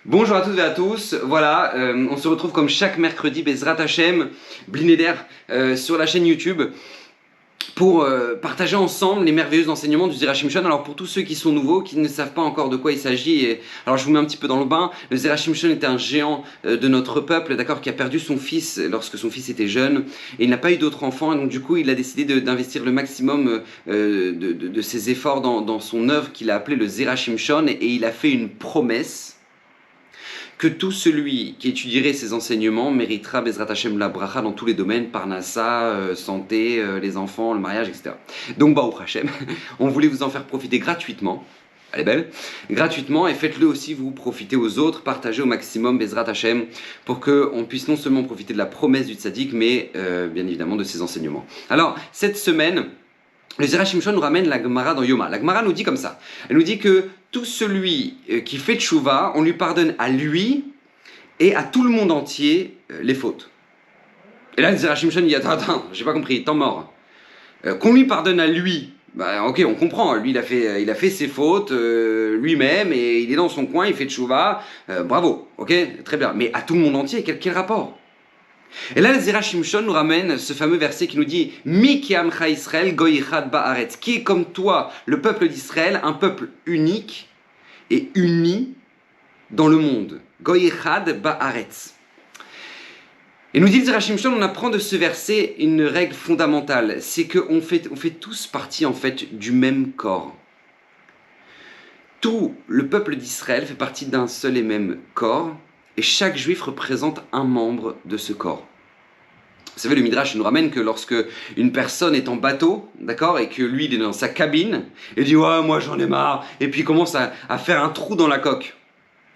Bonjour à toutes et à tous, voilà, on se retrouve comme chaque mercredi, Bezrat Hashem, Blineder, sur la chaîne YouTube, pour partager ensemble les merveilleux enseignements du Zera Shimshon. Alors pour tous ceux qui sont nouveaux, qui ne savent pas encore de quoi il s'agit, alors je vous mets un petit peu dans le bain. Le Zera Shimshon était un géant de notre peuple, d'accord, qui a perdu son fils lorsque son fils était jeune, et il n'a pas eu d'autres enfants, et donc du coup il a décidé d'investir le maximum de ses efforts dans son œuvre qu'il a appelée le Zera Shimshon, et il a fait une promesse que tout celui qui étudierait ces enseignements méritera Bezrat Hashem la bracha dans tous les domaines, parnassa, santé, les enfants, le mariage, etc. Donc Baruch Hashem, on voulait vous en faire profiter gratuitement. Elle est belle, gratuitement, et faites-le aussi vous, profiter aux autres, partagez au maximum Bezrat Hashem, pour qu'on puisse non seulement profiter de la promesse du tzaddik, mais bien évidemment de ses enseignements. Alors, cette semaine, le Zera Shimshon nous ramène la Gemara dans Yoma. La Gemara nous dit comme ça. Elle nous dit que tout celui qui fait tchouva, on lui pardonne à lui et à tout le monde entier les fautes. Et là, le Zera Shimshon dit attends, j'ai pas compris, temps mort. Qu'on lui pardonne à lui, bah ok, on comprend. Lui, il a fait ses fautes lui-même et il est dans son coin, il fait tchouva. Bravo, ok, très bien. Mais à tout le monde entier, quel rapport? Et là, le Zera Shimshon nous ramène ce fameux verset qui nous dit Mi ki amcha Israël goy echad ba'aretz, qui est comme toi, le peuple d'Israël, un peuple unique et uni dans le monde. Goy echad ba'aretz. Et nous dit le Zera Shimshon, on apprend de ce verset une règle fondamentale, c'est qu'on fait tous partie en fait du même corps. Tout le peuple d'Israël fait partie d'un seul et même corps, et chaque juif représente un membre de ce corps. Vous savez, le Midrash nous ramène que lorsque une personne est en bateau, d'accord, et que lui, il est dans sa cabine, il dit « Ouais, moi j'en ai marre », et puis il commence à faire un trou dans la coque,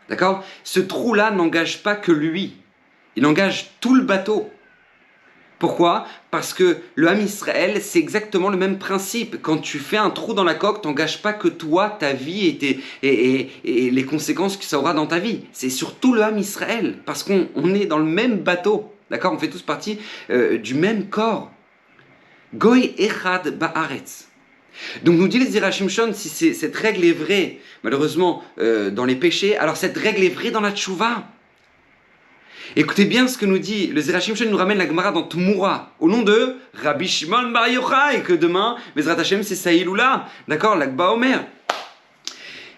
d'accord. Ce trou-là n'engage pas que lui, il engage tout le bateau. Pourquoi? Parce que le Ham Israël, c'est exactement le même principe. Quand tu fais un trou dans la coque, t'engages pas que toi, ta vie et les conséquences que ça aura dans ta vie. C'est surtout le Ham Israël, parce qu'on est dans le même bateau. D'accord? On fait tous partie du même corps. Goy echad ba'aretz. Donc nous dit le Zera Shimshon, si cette règle est vraie, malheureusement, dans les péchés, alors cette règle est vraie dans la tchouva. Écoutez bien ce que nous dit le Zera Shimshon, nous ramène la Gemara dans Tmura, au nom de Rabbi Shimon Bar Yochai, que demain, Bezrat Hashem, c'est sa Iloula, d'accord, l'Akba Omer.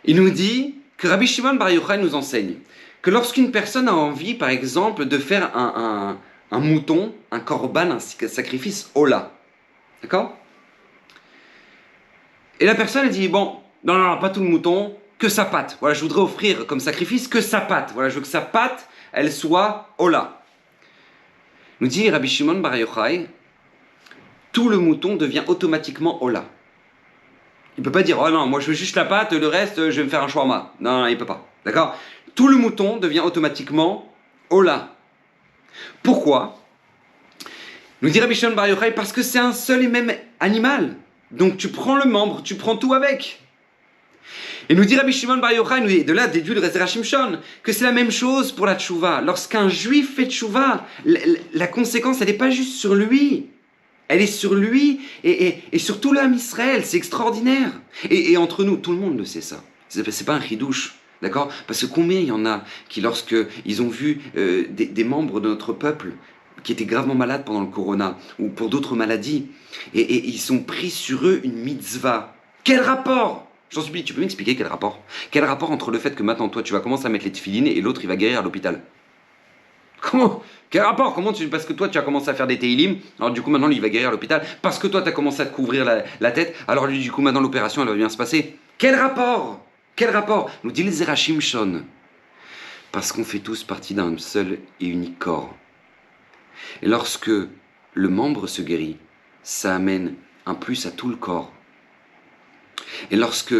Il nous dit que Rabbi Shimon Bar Yochai nous enseigne que lorsqu'une personne a envie, par exemple, de faire un mouton, un korban, un sacrifice Ola, d'accord? Et la personne elle dit, bon, non, pas tout le mouton, que sa patte. Voilà, je voudrais offrir comme sacrifice que sa patte. Voilà, je veux que sa patte, elle soit Ola. Nous dit Rabbi Shimon Bar Yochai, tout le mouton devient automatiquement Ola. Il ne peut pas dire, oh non, moi je veux juste la pâte, le reste, je vais me faire un shawarma. Non, il ne peut pas. D'accord? Tout le mouton devient automatiquement Ola. Pourquoi? Nous dit Rabbi Shimon Bar Yochai, parce que c'est un seul et même animal. Donc tu prends le membre, tu prends tout avec. Et nous dit Rabbi Shimon Bar Yochai, de là déduit le Zera Shimshon, que c'est la même chose pour la tchouva. Lorsqu'un juif fait tchouva, la conséquence, elle n'est pas juste sur lui. Elle est sur lui et sur tout l'âme Israël. C'est extraordinaire. Et entre nous, tout le monde le sait ça. C'est pas un chidouche. D'accord? Parce que combien il y en a qui, lorsque ils ont vu des membres de notre peuple qui étaient gravement malades pendant le corona ou pour d'autres maladies, et ils sont pris sur eux une mitzvah. Quel rapport? J'en supplie, tu peux m'expliquer quel rapport? Quel rapport entre le fait que maintenant toi tu vas commencer à mettre les tefilines et l'autre il va guérir à l'hôpital? Comment? Quel rapport? Parce que toi tu as commencé à faire des teilim, alors du coup maintenant lui il va guérir à l'hôpital. Parce que toi tu as commencé à te couvrir la tête, alors lui du coup maintenant l'opération elle va bien se passer. Quel rapport? Quel rapport? Nous dit le Zera Shimshon. Parce qu'on fait tous partie d'un seul et unique corps. Et lorsque le membre se guérit, ça amène un plus à tout le corps. Et lorsque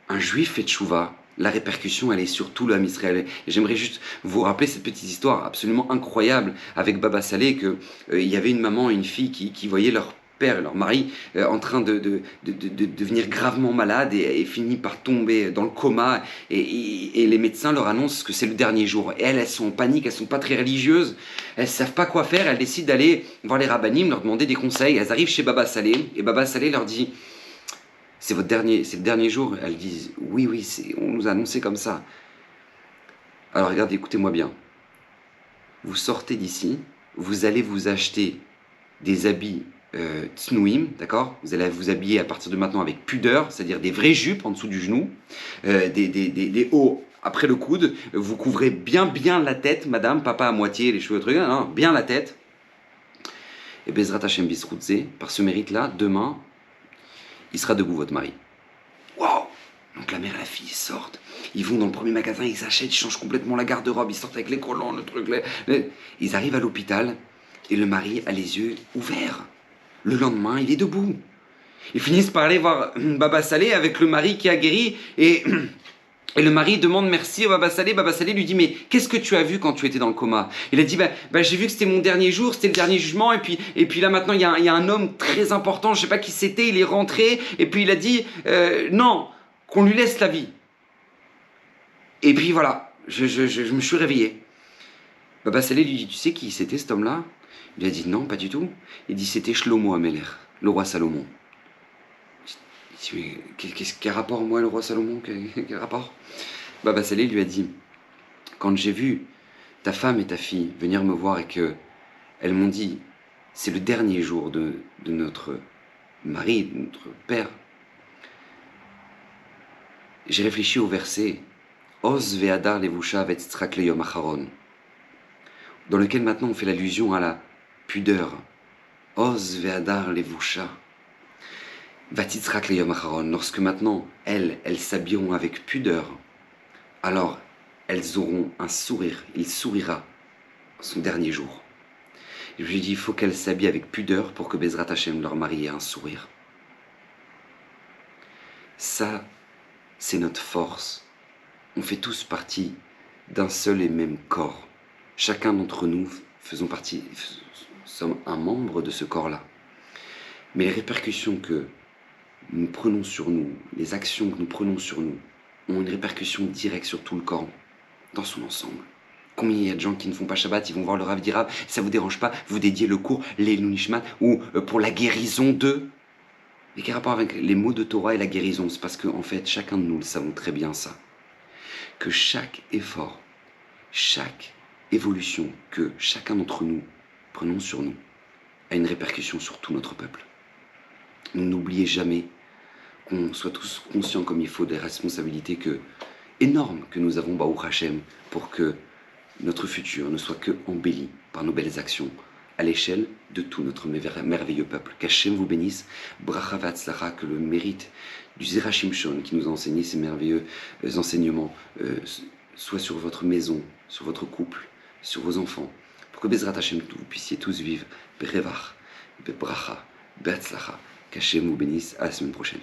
un juif fait tchouva, la répercussion elle est sur tout l'âme Israël. Et j'aimerais juste vous rappeler cette petite histoire absolument incroyable avec Baba Saleh, que il y avait une maman et une fille qui voyaient leur père, leur mari, en train de devenir gravement malade et finit par tomber dans le coma, et les médecins leur annoncent que c'est le dernier jour. Et elles sont en panique, elles sont pas très religieuses, elles savent pas quoi faire, elles décident d'aller voir les rabbinim, leur demander des conseils. Elles arrivent chez Baba Saleh, et Baba Saleh leur dit: c'est le dernier jour. Elles disent oui, on nous a annoncé comme ça. Alors regardez, écoutez-moi bien. Vous sortez d'ici, vous allez vous acheter des habits tsnouim, d'accord? Vous allez vous habiller à partir de maintenant avec pudeur, c'est-à-dire des vraies jupes en dessous du genou, des hauts après le coude. Vous couvrez bien la tête, madame, papa à moitié, les cheveux, trucs, hein, bien la tête. Et Bezrat Hashem Bisroutze, par ce mérite-là, demain, il sera debout, votre mari. Waouh! Donc la mère et la fille sortent, ils vont dans le premier magasin, ils achètent, ils changent complètement la garde-robe, ils sortent avec les collants, le truc. Ils arrivent à l'hôpital et le mari a les yeux ouverts. Le lendemain, il est debout. Ils finissent par aller voir Baba Salé avec le mari qui a guéri et le mari demande merci à Baba Salé. Baba Salé lui dit mais qu'est-ce que tu as vu quand tu étais dans le coma? Il a dit j'ai vu que c'était mon dernier jour, c'était le dernier jugement et puis là maintenant il y a un homme très important, je sais pas qui c'était, il est rentré et puis il a dit non, qu'on lui laisse la vie. Et puis voilà, je me suis réveillé. Baba Salé lui dit tu sais qui c'était cet homme-là? Il a dit non, pas du tout. Il dit c'était Shlomo Ameler, le roi Salomon. Il dit mais quel rapport moi le roi Salomon, quel rapport? Baba Salé lui a dit quand j'ai vu ta femme et ta fille venir me voir et que elles m'ont dit c'est le dernier jour de notre mari, de notre père, j'ai réfléchi au verset Oz ve'adar levusha ve'tzrak leyom acharon, dans lequel maintenant on fait l'allusion à la pudeur. Oz ve'adar levusha ve'tzrak leyom acharon. Lorsque maintenant elles s'habilleront avec pudeur, alors elles auront un sourire. Il sourira son dernier jour. Et je lui ai dit il faut qu'elles s'habillent avec pudeur pour que Bezrat Hashem, leur mari, ait un sourire. Ça, c'est notre force. On fait tous partie d'un seul et même corps. Chacun d'entre nous sommes un membre de ce corps-là. Mais les répercussions que nous prenons sur nous, les actions que nous prenons sur nous, ont une répercussion directe sur tout le corps, dans son ensemble. Combien il y a de gens qui ne font pas Shabbat, ils vont voir le Rav d'Irav, ça vous dérange pas, vous dédiez le cours, les Nishmat, ou pour la guérison d'eux. Mais quel rapport avec les mots de Torah et la guérison? C'est parce qu'en fait, chacun de nous le savons très bien ça. Que chaque effort, chaque évolution que chacun d'entre nous prenons sur nous a une répercussion sur tout notre peuple. N'oubliez jamais qu'on soit tous conscients comme il faut des responsabilités énormes que nous avons, Baruch Hashem, pour que notre futur ne soit que embelli par nos belles actions à l'échelle de tout notre merveilleux peuple. Qu'Hashem vous bénisse, bracha v'atzlacha, que le mérite du Zera Shimshon qui nous a enseigné ces merveilleux enseignements soit sur votre maison, sur votre couple, sur vos enfants, pour que Bezrat Hashem, vous puissiez tous vivre Berevach, Bebracha, Be'atzlacha. Qu'Hashem vous bénisse, à la semaine prochaine.